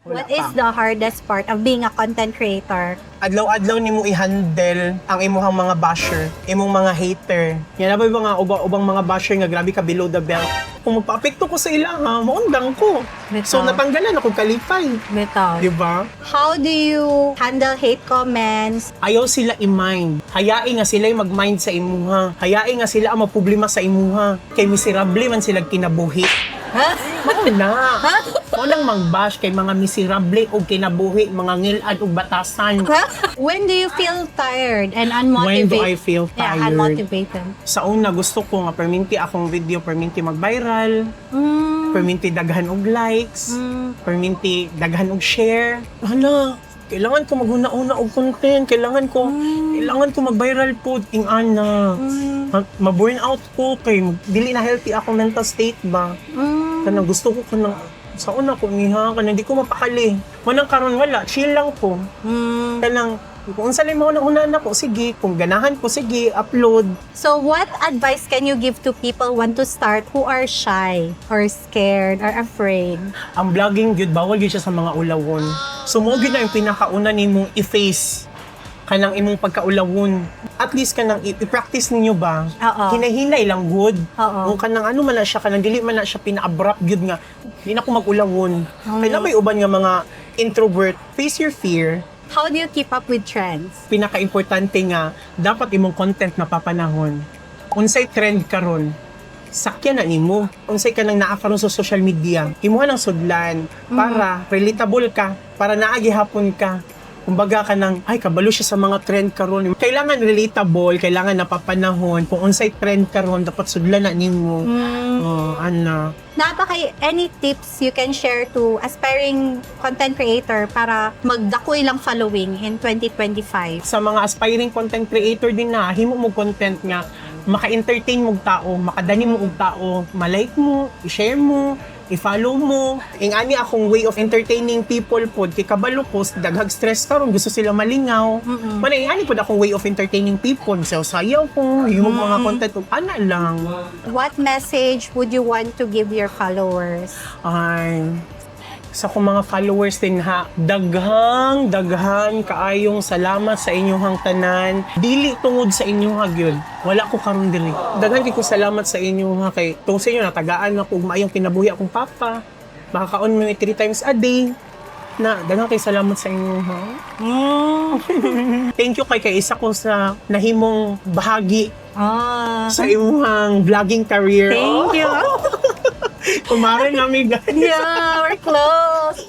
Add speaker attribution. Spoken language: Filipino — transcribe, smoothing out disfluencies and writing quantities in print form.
Speaker 1: Wala
Speaker 2: What is
Speaker 1: pa.
Speaker 2: the hardest part of being a content creator?
Speaker 1: Adlaw-adlaw nimo i-handle ang imong mga basher, imong mga hater. Yan na ba yung mga ubang mga basher nga grabe ka below the belt. Kung magpa-apekto ko sa ilang ha, maundang ko. So
Speaker 2: Bitaw.
Speaker 1: natanggalan ako kalipay.
Speaker 2: Bitaw.
Speaker 1: Di ba?
Speaker 2: How do you handle hate comments?
Speaker 1: Ayaw sila i-mind. Hayain nga sila mag-mind sa imuha. Hayain nga sila ang maproblema sa imuha. Kay miserable man sila kinabuhi.
Speaker 2: Ha?
Speaker 1: Mauna. Maunang mang-bash kay mga miserable o kinabuhi, mga ngilad o batasan.
Speaker 2: When do you feel tired and
Speaker 1: When
Speaker 2: unmotivated?
Speaker 1: do I feel
Speaker 2: Yeah,
Speaker 1: tired?
Speaker 2: unmotivated.
Speaker 1: Sa una gusto ko nga perminti akong video, perminti mag-viral, perminti daghan og likes, perminti daghan og share. Hala, kailangan ko maghuna-una og content, kailangan ko mag-viral po ing ana. Ma-burn out ko kay dili na healthy ako mental state ba. Kanang gusto ko kanang sa una ko niha kanang di ko mapakali. Manang karon wala, chill lang ko. Kanang kung unsa lang mo una na ko, sige, kung ganahan ko, sige, upload.
Speaker 2: So what advice can you give to people want to start who are shy or scared or afraid?
Speaker 1: Ang vlogging gyud bawal gyud siya sa mga ulawon. So mo gyud na yung pinakauna nimong i-face kanang imong pagkaulawon. At least kanang i-practice ninyo ba?
Speaker 2: Oo.
Speaker 1: Hinay-hinay lang good.
Speaker 2: Oo.
Speaker 1: Kung kanang ano man na siya, kanang dili man na siya pina-abrupt gyud nga. Di na ko mag-ulawon. Kaya may uban nga mga introvert, face your fear.
Speaker 2: How do you keep up with trends?
Speaker 1: Pinaka-importante nga, dapat imong content na papanahon. Unsay trend karon, sakyan na nimo. Unsay ka nang naa karon sa social media, imuha ng sudlan para relatable ka, para naagi hapon ka. Kumbaga ka nang, ay, kabalo siya sa mga trend karon. Kailangan relatable, kailangan napapanahon. Kung unsay trend karon, dapat sudlan na nimo. Ana.
Speaker 2: Any tips you can share to aspiring content creator para magdakoy lang following in 2025?
Speaker 1: Sa mga aspiring content creator din na, himo mo content nga, maka-entertain mong tao, makadani mo og tao, malike mo, i-share mo, i-follow mo. Ingani akong way of entertaining people pod kay kabalo ko daghag stress karon gusto sila malingaw. Manay ani pod akong way of entertaining people. So sayaw ko, himo mga content ug ana lang.
Speaker 2: What message would you want to give your followers?
Speaker 1: Ay, sa akong mga followers din ha, daghang kaayong salamat sa inyong tanan. Dili tungod sa inyong gyud. Wala ko karon diri. Daghang ko salamat sa inyo ha kay tungod sa inyo natagaan ako og maayong kinabuhi akong papa. Makakaon mo 3 times a day. Na daghang kay salamat sa inyo ha. Thank you kay isa ko sa nahimong bahagi sa imong vlogging career.
Speaker 2: Thank you.
Speaker 1: Kumarin amiga.
Speaker 2: Yeah, we're close.